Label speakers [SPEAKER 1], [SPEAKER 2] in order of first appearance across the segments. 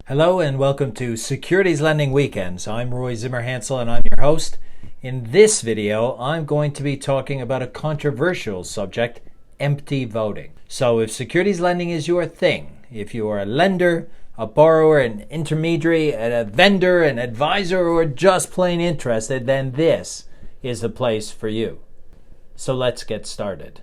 [SPEAKER 1] Hello and welcome to Securities Lending Weekends. I'm Roy Zimmerhansl and I'm your host. In this video, I'm going to be talking about a controversial subject, empty voting. So if securities lending is your thing, if you are a lender, a borrower, an intermediary, a vendor, an advisor, or just plain interested, then this is the place for you. So let's get started.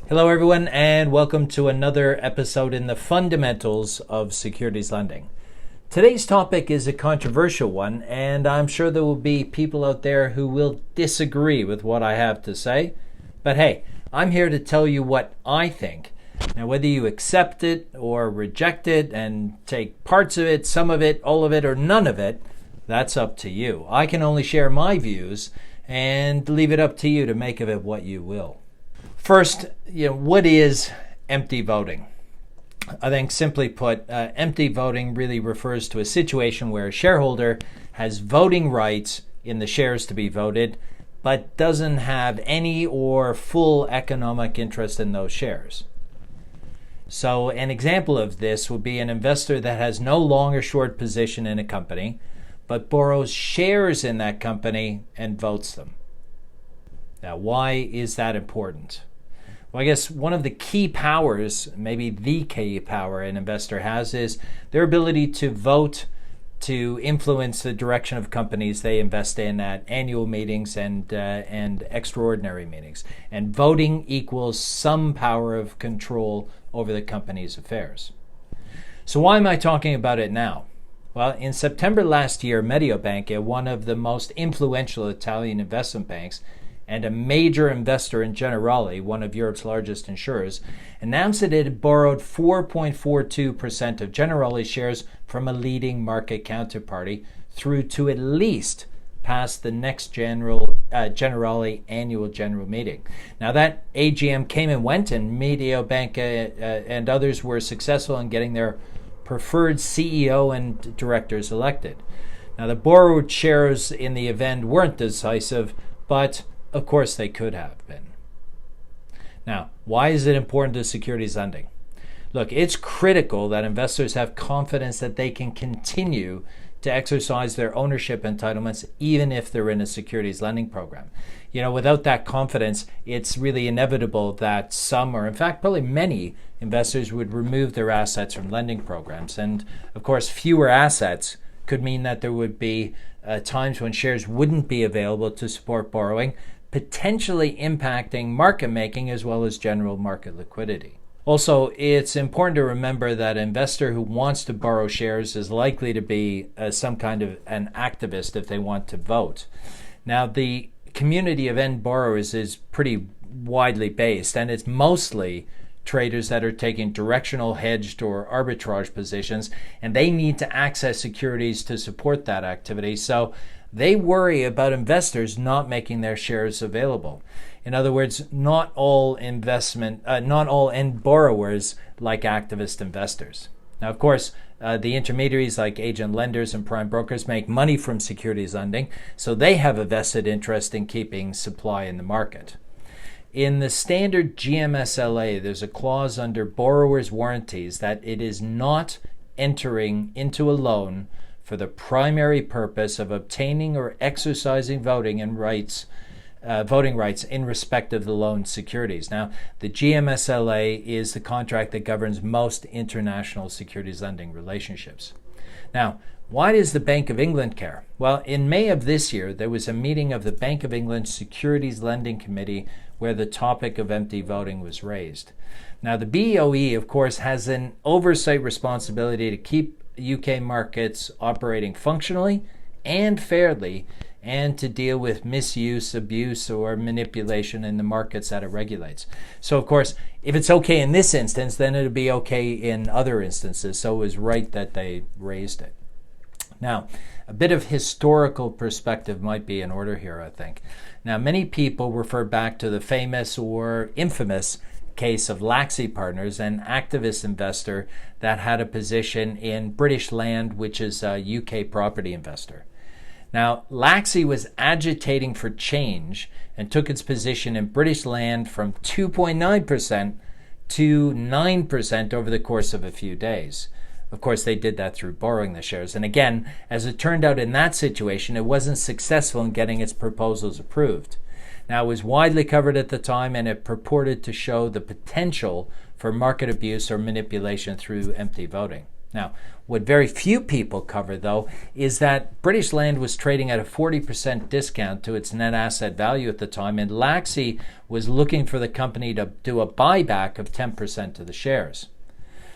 [SPEAKER 1] Hello everyone and welcome to another episode in the fundamentals of securities lending. Today's topic is a controversial one and I'm sure there will be people out there who will disagree with what I have to say. But hey, I'm here to tell you what I think. Now whether you accept it or reject it and take parts of it, some of it, all of it, or none of it, that's up to you. I can only share my views and leave it up to you to make of it what you will. First, what is empty voting? I think simply put, empty voting really refers to a situation where a shareholder has voting rights in the shares to be voted, but doesn't have any or full economic interest in those shares. So an example of this would be an investor that has no long or short position in a company, but borrows shares in that company and votes them. Now, why is that important? Well, I guess one of the key powers, maybe the key power an investor has, is their ability to vote to influence the direction of companies they invest in at annual meetings and extraordinary meetings. And voting equals some power of control over the company's affairs. So why am I talking about it now? Well, in September last year, Mediobanca, one of the most influential Italian investment banks, and a major investor in Generali, one of Europe's largest insurers, announced that it had borrowed 4.42% of Generali shares from a leading market counterparty through to at least past the next Generali annual general meeting. Now that AGM came and went, and Mediobanca and others were successful in getting their preferred CEO and directors elected. Now the borrowed shares in the event weren't decisive, but of course they could have been. Now, why is it important to securities lending? Look, it's critical that investors have confidence that they can continue to exercise their ownership entitlements even if they're in a securities lending program. Without that confidence, it's really inevitable that some, or in fact probably many, investors would remove their assets from lending programs. And of course, fewer assets could mean that there would be times when shares wouldn't be available to support borrowing, potentially impacting market making as well as general market liquidity. Also, it's important to remember that an investor who wants to borrow shares is likely to be some kind of an activist if they want to vote. Now, the community of end borrowers is pretty widely based, and it's mostly traders that are taking directional, hedged, or arbitrage positions, and they need to access securities to support that activity. So they worry about investors not making their shares available. In other words, not all end borrowers like activist investors. Now, of course, the intermediaries like agent lenders and prime brokers make money from securities lending, so they have a vested interest in keeping supply in the market. In the standard GMSLA, there's a clause under borrower's warranties that it is not entering into a loan for the primary purpose of obtaining or exercising voting rights in respect of the loan securities. Now, the GMSLA is the contract that governs most international securities lending relationships. Now, why does the Bank of England care? Well, in May of this year, there was a meeting of the Bank of England Securities Lending Committee where the topic of empty voting was raised. Now, the BOE, of course, has an oversight responsibility to keep UK markets operating functionally and fairly, and to deal with misuse, abuse, or manipulation in the markets that it regulates. So, of course, if it's okay in this instance, then it'll be okay in other instances. So it was right that they raised it. Now, a bit of historical perspective might be in order here, I think. Now, many people refer back to the famous or infamous case of Laxey Partners, an activist investor that had a position in British Land, which is a UK property investor. Now, Laxey was agitating for change and took its position in British Land from 2.9% to 9% over the course of a few days. Of course, they did that through borrowing the shares. And again, as it turned out in that situation, it wasn't successful in getting its proposals approved. Now, it was widely covered at the time, and it purported to show the potential for market abuse or manipulation through empty voting. Now, what very few people cover, though, is that British Land was trading at a 40% discount to its net asset value at the time, and Laxey was looking for the company to do a buyback of 10% of the shares.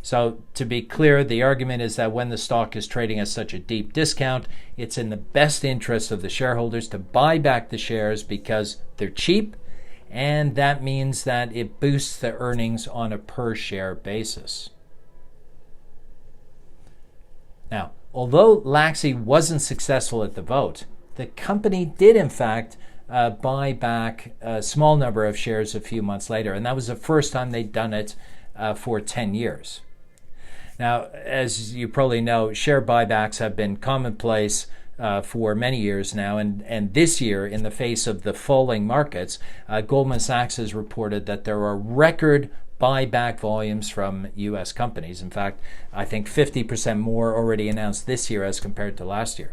[SPEAKER 1] So, to be clear, the argument is that when the stock is trading at such a deep discount, it's in the best interest of the shareholders to buy back the shares because they're cheap, and that means that it boosts the earnings on a per-share basis. Now, although Laxey wasn't successful at the vote, the company did in fact buy back a small number of shares a few months later, and that was the first time they'd done it for 10 years. Now, as you probably know, share buybacks have been commonplace for many years now, and this year, in the face of the falling markets, Goldman Sachs has reported that there are record buyback volumes from U.S. companies. In fact, I think 50% more already announced this year as compared to last year.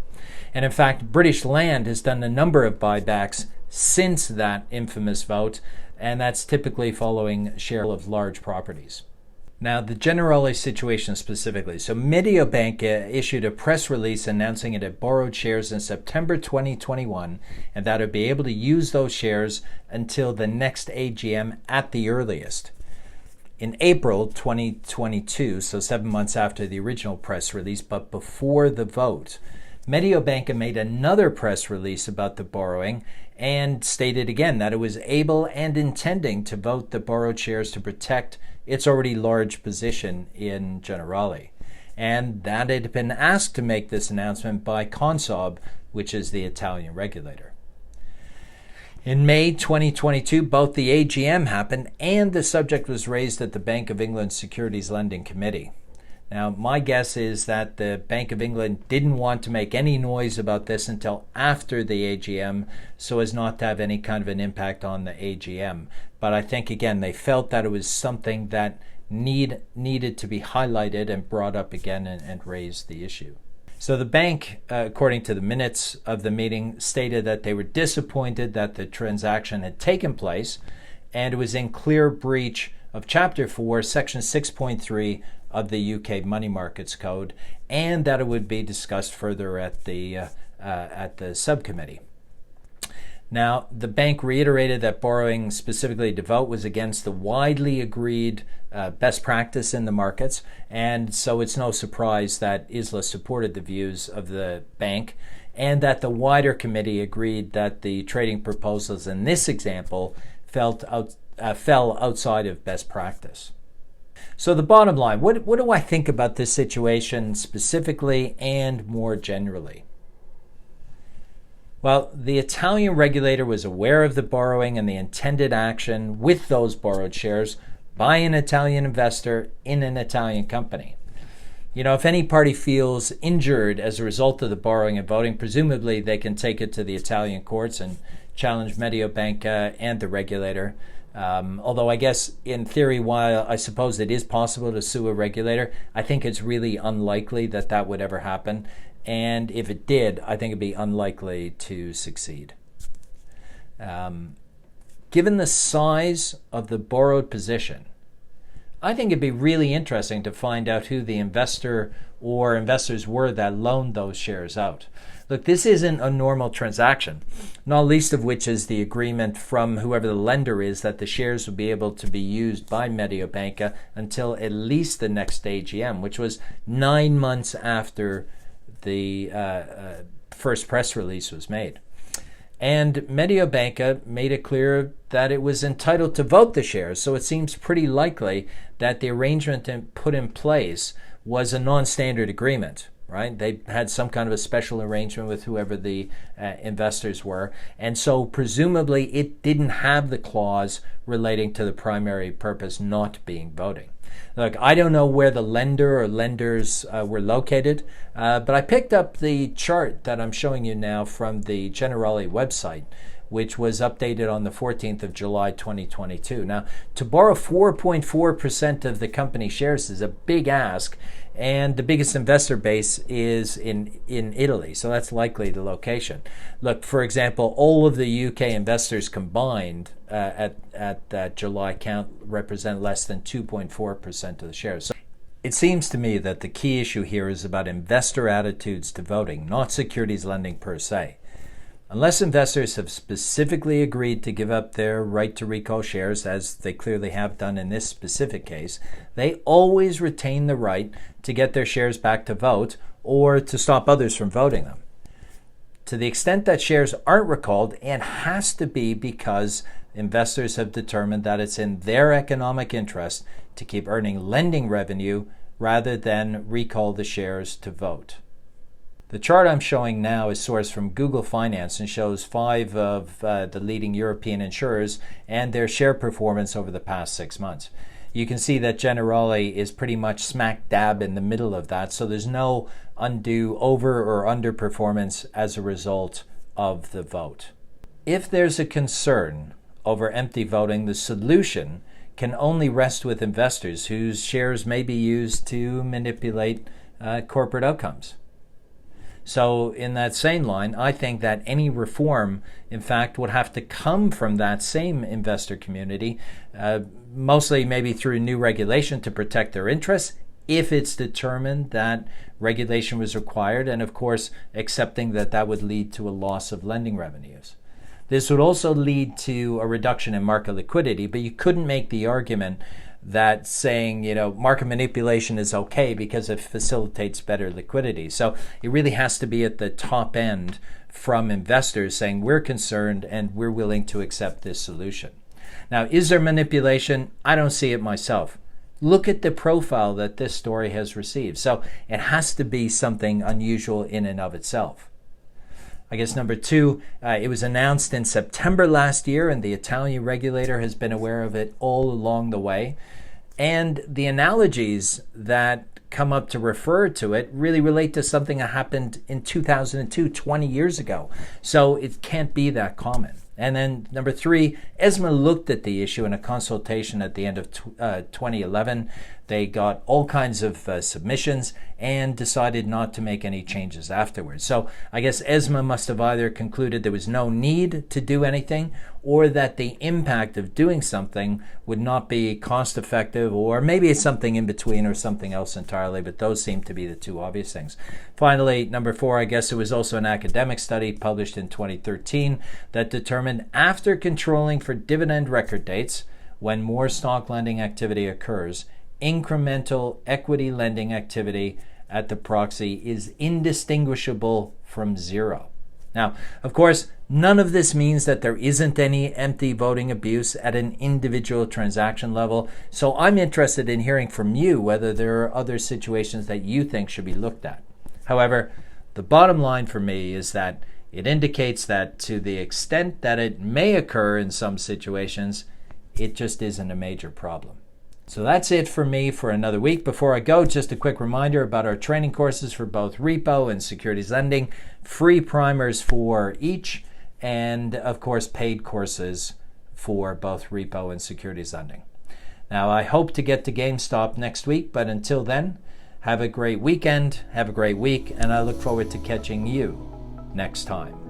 [SPEAKER 1] And in fact, British Land has done a number of buybacks since that infamous vote, and that's typically following share of large properties. Now, the Generali situation specifically. So Mediobanca issued a press release announcing it had borrowed shares in September 2021 and that it would be able to use those shares until the next AGM at the earliest. In April 2022, so 7 months after the original press release, but before the vote, Mediobanca made another press release about the borrowing and stated again that it was able and intending to vote the borrowed shares to protect its already large position in Generali, and that it had been asked to make this announcement by Consob, which is the Italian regulator. In May 2022, both the AGM happened and the subject was raised at the Bank of England Securities Lending Committee. Now, my guess is that the Bank of England didn't want to make any noise about this until after the AGM so as not to have any kind of an impact on the AGM. But I think, again, they felt that it was something that needed to be highlighted and brought up again and raised the issue. So the bank, according to the minutes of the meeting, stated that they were disappointed that the transaction had taken place and it was in clear breach of Chapter 4, Section 6.3 of the UK Money Markets Code, and that it would be discussed further at the subcommittee. Now, the bank reiterated that borrowing specifically to vote was against the widely agreed best practice in the markets, and so it's no surprise that ISLA supported the views of the bank, and that the wider committee agreed that the trading proposals in this example fell outside of best practice. So the bottom line, what do I think about this situation specifically and more generally? Well, the Italian regulator was aware of the borrowing and the intended action with those borrowed shares by an Italian investor in an Italian company. You know, if any party feels injured as a result of the borrowing and voting, presumably they can take it to the Italian courts and challenge Mediobanca and the regulator. Although I guess in theory, while I suppose it is possible to sue a regulator, I think it's really unlikely that that would ever happen. And if it did, I think it'd be unlikely to succeed. Given the size of the borrowed position, I think it'd be really interesting to find out who the investor or investors were that loaned those shares out. Look, this isn't a normal transaction, not least of which is the agreement from whoever the lender is that the shares will be able to be used by Mediobanca until at least the next AGM, which was 9 months after the first press release was made. And Mediobanca made it clear that it was entitled to vote the shares, so it seems pretty likely that the arrangement put in place was a non-standard agreement, right? They had some kind of a special arrangement with whoever the investors were, and so presumably it didn't have the clause relating to the primary purpose not being voting. Look, I don't know where the lender or lenders were located, but I picked up the chart that I'm showing you now from the Generali website, which was updated on the 14th of July 2022. Now, to borrow 4.4% of the company shares is a big ask, and the biggest investor base is in Italy, so that's likely the location. Look, for example, all of the UK investors combined at that July count represent less than 2.4% of the shares. So it seems to me that the key issue here is about investor attitudes to voting, not securities lending per se. Unless investors have specifically agreed to give up their right to recall shares, as they clearly have done in this specific case, they always retain the right to get their shares back to vote or to stop others from voting them. To the extent that shares aren't recalled, it has to be because investors have determined that it's in their economic interest to keep earning lending revenue rather than recall the shares to vote. The chart I'm showing now is sourced from Google Finance and shows 5 of the leading European insurers and their share performance over the past 6 months. You can see that Generali is pretty much smack dab in the middle of that, so there's no undue over or underperformance as a result of the vote. If there's a concern over empty voting, the solution can only rest with investors whose shares may be used to manipulate corporate outcomes. So in that same line, I think that any reform, in fact, would have to come from that same investor community, mostly maybe through new regulation to protect their interests, if it's determined that regulation was required, and of course, accepting that that would lead to a loss of lending revenues. This would also lead to a reduction in market liquidity, but you couldn't make the argument that saying, market manipulation is okay because it facilitates better liquidity. So it really has to be at the top end from investors saying we're concerned and we're willing to accept this solution. Now, is there manipulation? I don't see it myself. Look at the profile that this story has received. So it has to be something unusual in and of itself. I guess number 2, it was announced in September last year, and the Italian regulator has been aware of it all along the way. And the analogies that come up to refer to it really relate to something that happened in 2002, 20 years ago. So it can't be that common. And then number 3, ESMA looked at the issue in a consultation at the end of 2011. They got all kinds of submissions and decided not to make any changes afterwards. So I guess ESMA must have either concluded there was no need to do anything, or that the impact of doing something would not be cost effective, or maybe it's something in between or something else entirely, but those seem to be the 2 obvious things. Finally, number 4, I guess it was also an academic study published in 2013 that determined after controlling for dividend record dates, when more stock lending activity occurs, incremental equity lending activity at the proxy is indistinguishable from zero. Now, of course, none of this means that there isn't any empty voting abuse at an individual transaction level, so I'm interested in hearing from you whether there are other situations that you think should be looked at. However, the bottom line for me is that it indicates that to the extent that it may occur in some situations, it just isn't a major problem. So that's it for me for another week. Before I go, just a quick reminder about our training courses for both repo and securities lending, free primers for each, and of course paid courses for both repo and securities lending. Now, I hope to get to GameStop next week, but until then, have a great weekend, have a great week, and I look forward to catching you next time.